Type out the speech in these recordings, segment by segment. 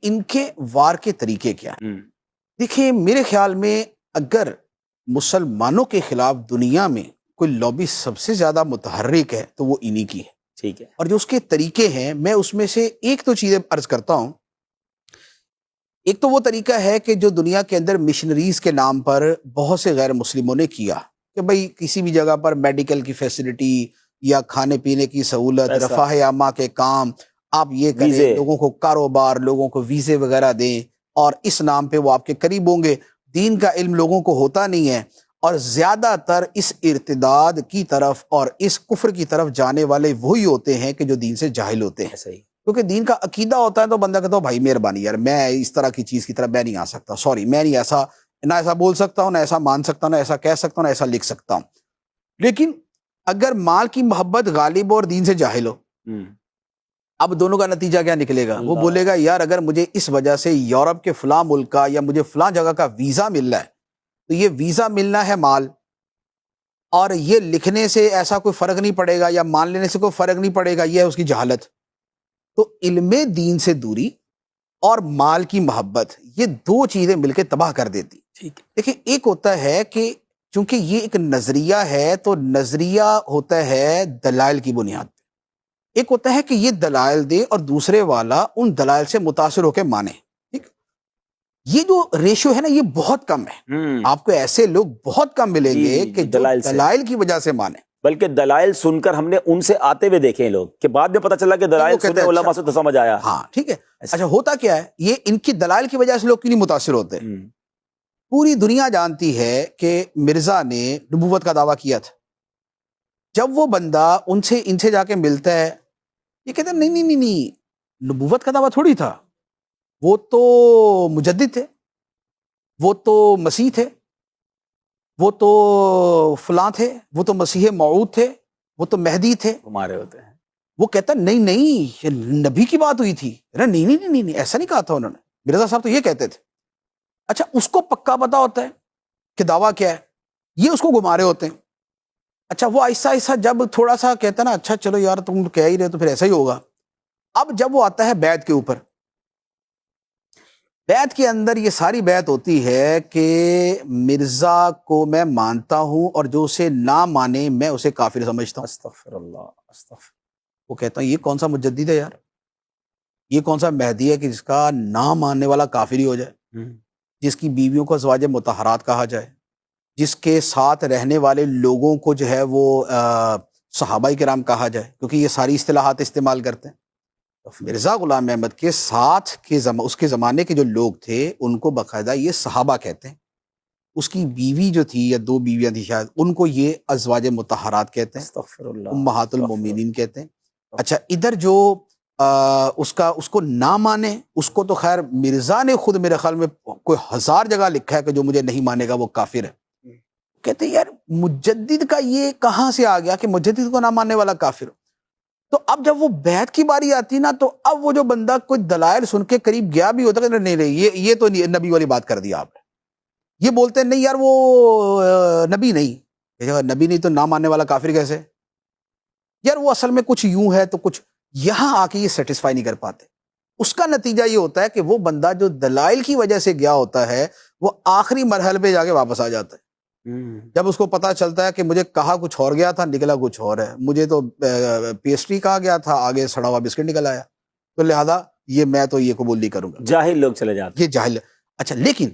ان کے وار کے طریقے کیا ہیں؟ دیکھیں میرے خیال میں اگر مسلمانوں کے خلاف دنیا میں کوئی لابی سب سے زیادہ متحرک ہے تو وہ انہی کی ہے. ٹھیک ہے. اور جو اس کے طریقے ہیں میں اس میں سے ایک تو چیزیں عرض کرتا ہوں. ایک تو وہ طریقہ ہے کہ جو دنیا کے اندر مشنریز کے نام پر بہت سے غیر مسلموں نے کیا کہ بھئی کسی بھی جگہ پر میڈیکل کی فیسلٹی یا کھانے پینے کی سہولت، رفاہ عامہ کے کام، آپ یہ کریں، لوگوں کو کاروبار، لوگوں کو ویزے وغیرہ دیں، اور اس نام پہ وہ آپ کے قریب ہوں گے. دین کا علم لوگوں کو ہوتا نہیں ہے، اور زیادہ تر اس ارتداد کی طرف اور اس کفر کی طرف جانے والے وہی ہوتے ہیں کہ جو دین سے جاہل ہوتے ہیں. صحیح. کیونکہ دین کا عقیدہ ہوتا ہے تو بندہ کہتا ہو بھائی مہربانی یار میں اس طرح کی چیز کی طرف میں نہیں آ سکتا، سوری میں نہیں ایسا، نہ ایسا بول سکتا ہوں، نہ ایسا مان سکتا ہوں، نہ ایسا کہہ سکتا ہوں، نہ ایسا لکھ سکتا ہوں. لیکن اگر مال کی محبت غالب ہو اور دین سے جاہل ہو، اب دونوں کا نتیجہ کیا نکلے گا؟ وہ بولے گا یار اگر مجھے اس وجہ سے یورپ کے فلاں ملک کا یا مجھے فلاں جگہ کا ویزا مل رہا ہے تو یہ ویزا ملنا ہے مال، اور یہ لکھنے سے ایسا کوئی فرق نہیں پڑے گا یا مان لینے سے کوئی فرق نہیں پڑے گا، یہ ہے اس کی جہالت. تو علم دین سے دوری اور مال کی محبت، یہ دو چیزیں مل کے تباہ کر دیتی. دیکھیں ایک ہوتا ہے کہ چونکہ یہ ایک نظریہ ہے تو نظریہ ہوتا ہے دلائل کی بنیاد پہ. ایک ہوتا ہے کہ یہ دلائل دے اور دوسرے والا ان دلائل سے متاثر ہو کے مانے. ٹھیک، یہ جو ریشو ہے نا یہ بہت کم ہے. آپ کو ایسے لوگ بہت کم ملیں گے کہ جو دلائل کی وجہ سے مانے. بلکہ دلائل سن کر ہم نے ان سے آتے ہوئے دیکھے ہیں لوگ کہ بعد میں پتہ چلا کہ دلائل سنے علماء سے تو سمجھ آیا. ہاں ٹھیک ہے. اچھا ہوتا کیا ہے، یہ ان کی دلائل کی وجہ سے لوگ کیوں نہیں متاثر ہوتے؟ پوری دنیا جانتی ہے کہ مرزا نے نبوت کا دعویٰ کیا تھا. جب وہ بندہ ان سے جا کے ملتا ہے، یہ کہتے ہیں نہیں نبوت کا دعویٰ تھوڑی تھا، وہ تو مجدد تھے، وہ تو مسیح تھے، وہ تو فلاں تھے، وہ تو مسیح موعود تھے، وہ تو مہدی تھے، ہمارے ہوتے ہیں. وہ کہتا نہیں یہ نبی کی بات ہوئی تھی. نہیں ایسا نہیں کہا تھا انہوں نے، مرزا صاحب تو یہ کہتے تھے. اچھا اس کو پکا پتا ہوتا ہے کہ دعویٰ کیا ہے، یہ اس کو گھما رہے ہوتے ہیں. اچھا وہ ایسا جب تھوڑا سا کہتا ہے نا اچھا چلو یار تم کہہ ہی رہے تو پھر ایسا ہی ہوگا. اب جب وہ آتا ہے بیعت کے اوپر، بیعت کے اندر یہ ساری بیعت ہوتی ہے کہ مرزا کو میں مانتا ہوں اور جو اسے نہ مانے میں اسے کافر سمجھتا ہوں. استغفر اللہ استغفر. وہ کہتا ہے یہ کون سا مجدد ہے یار، یہ کون سا مہدی ہے کہ جس کا نہ ماننے والا کافر ہی ہو جائے، جس کی بیویوں کو ازواج مطہرات کہا جائے، جس کے ساتھ رہنے والے لوگوں کو جو ہے وہ صحابہ کرام کہا جائے، کیونکہ یہ ساری اصطلاحات استعمال کرتے ہیں. مرزا غلام احمد کے ساتھ اس کے زمانے کے جو لوگ تھے ان کو باقاعدہ یہ صحابہ کہتے ہیں. اس کی بیوی جو تھی یا دو بیویاں تھی شاید، ان کو یہ ازواج مطہرات کہتے ہیں، استغفر اللہ امہات المومنین کہتے ہیں. اچھا ادھر جو اس کو نہ مانے، اس کو تو خیر مرزا نے خود میرے خیال میں کوئی 1000 جگہ لکھا ہے کہ جو مجھے نہیں مانے گا وہ کافر ہے. کہتے ہیں یار مجدد کا یہ کہاں سے آ گیا کہ مجدد کو نہ ماننے والا کافر ہو. تو اب جب وہ بیعت کی باری آتی نا تو اب وہ جو بندہ کوئی دلائل سن کے قریب گیا بھی ہوتا کہ نہیں یہ تو نبی والی بات کر دی آپ نے. یہ بولتے ہیں نہیں یار وہ نبی نہیں، نبی نہیں تو نہ ماننے والا کافر کیسے؟ یار وہ اصل میں کچھ یوں ہے تو کچھ یہاں آ کے یہ سیٹسفائی نہیں کر پاتے. اس کا نتیجہ یہ ہوتا ہے کہ وہ بندہ جو دلائل کی وجہ سے گیا ہوتا ہے وہ آخری مرحلے پہ جا کے واپس آ جاتا ہے. جب اس کو پتا چلتا ہے کہ مجھے کہا کچھ اور گیا تھا نکلا کچھ اور ہے، مجھے تو پیسٹری کہا گیا تھا آگے سڑا ہوا بسکٹ نکل آیا، تو لہذا میں تو یہ قبول نہیں کروں گا. جاہل لوگ چلے جاتے یہ جاہل. اچھا لیکن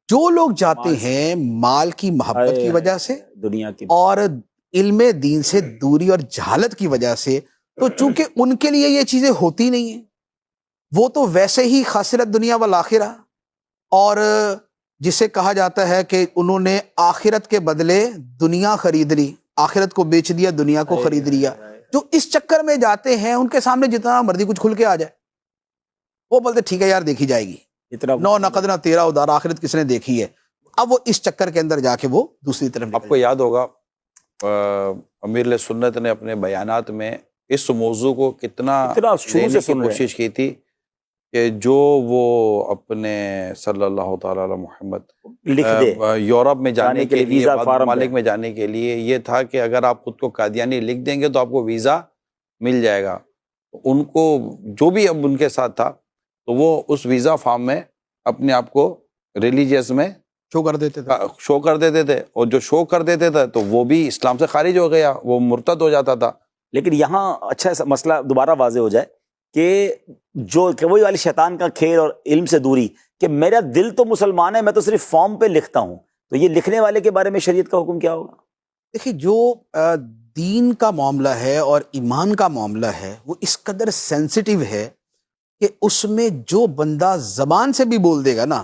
جو لوگ جاتے ہیں مال کی محبت کی وجہ سے دنیا کی اور علم دین سے دوری اور جہالت کی وجہ سے، تو چونکہ ان کے لیے یہ چیزیں ہوتی نہیں ہیں، وہ تو ویسے ہی خاسرت دنیا والآخرہ، اور جسے کہا جاتا ہے کہ انہوں نے آخرت کے بدلے دنیا خرید لی، آخرت کو بیچ دیا دنیا کو خرید لیا. جو اس چکر میں جاتے ہیں ان کے سامنے جتنا مرضی کچھ کھل کے آ جائے وہ بولتے ٹھیک ہے یار دیکھی جائے گی، نو نقد نہ تیرا ادار، آخرت کس نے دیکھی ہے. اب وہ اس چکر کے اندر جا کے وہ دوسری طرف. آپ کو یاد ہوگا امیر علیہ سنت نے اپنے بیانات میں اس موضوع کو کتنا لینے کی کوشش کی تھی کہ جو وہ اپنے صلی اللہ تعالی علی محمد یورپ میں جانے کے لیے، بعض ممالک میں جانے کے لیے یہ تھا کہ اگر آپ خود کو قادیانی لکھ دیں گے تو آپ کو ویزا مل جائے گا. ان کو جو بھی اب ان کے ساتھ تھا تو وہ اس ویزا فارم میں اپنے آپ کو ریلیجیس میں شو کر دیتے تھے. شو کر دیتے تھے, اور جو شو کر دیتے تھے تو وہ بھی اسلام سے خارج ہو گیا, وہ مرتد ہو جاتا تھا. لیکن یہاں اچھا مسئلہ دوبارہ واضح ہو جائے کہ وہی والی شیطان کا کھیل اور علم سے دوری, کہ میرا دل تو مسلمان ہے, میں تو صرف فارم پہ لکھتا ہوں, تو یہ لکھنے والے کے بارے میں شریعت کا حکم کیا ہوگا؟ دیکھیے جو دین کا معاملہ ہے اور ایمان کا معاملہ ہے وہ اس قدر سینسیٹیو ہے کہ اس میں جو بندہ زبان سے بھی بول دے گا نا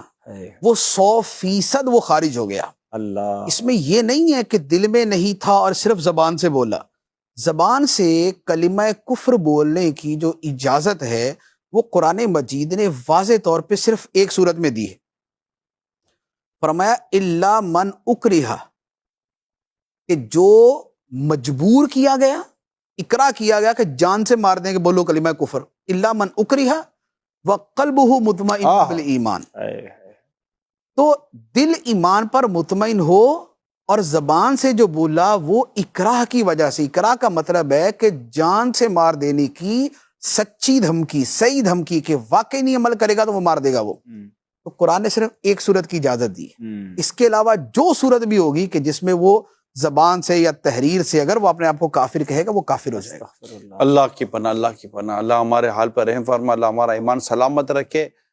وہ 100% وہ خارج ہو گیا. اللہ, اس میں یہ نہیں ہے کہ دل میں نہیں تھا اور صرف زبان سے بولا. زبان سے کلمہ کفر بولنے کی جو اجازت ہے وہ قرآن مجید نے واضح طور پہ صرف ایک صورت میں دی ہے. فرمایا الا من اکرہ, کہ جو مجبور کیا گیا, اکرا کیا گیا کہ جان سے مار دیں کہ بولو کلمہ کفر. الا من اکرہ وقلبہ مطمئن بالایمان, تو دل ایمان پر مطمئن ہو اور زبان سے جو بولا وہ اکراہ کی وجہ سے. اکراہ کا مطلب ہے کہ جان سے مار دینے کی سچی دھمکی, صحیح دھمکی, کہ واقعی نہیں عمل کرے گا تو وہ مار دے گا وہ. تو قرآن نے صرف ایک صورت کی اجازت دی. اس کے علاوہ جو صورت بھی ہوگی کہ جس میں وہ زبان سے یا تحریر سے اگر وہ اپنے آپ کو کافر کہے گا وہ کافر ہو جائے گا. اللہ کی پناہ, اللہ کی پناہ. اللہ ہمارے حال پر رحم فرما, اللہ ہمارا ایمان سلامت رکھے.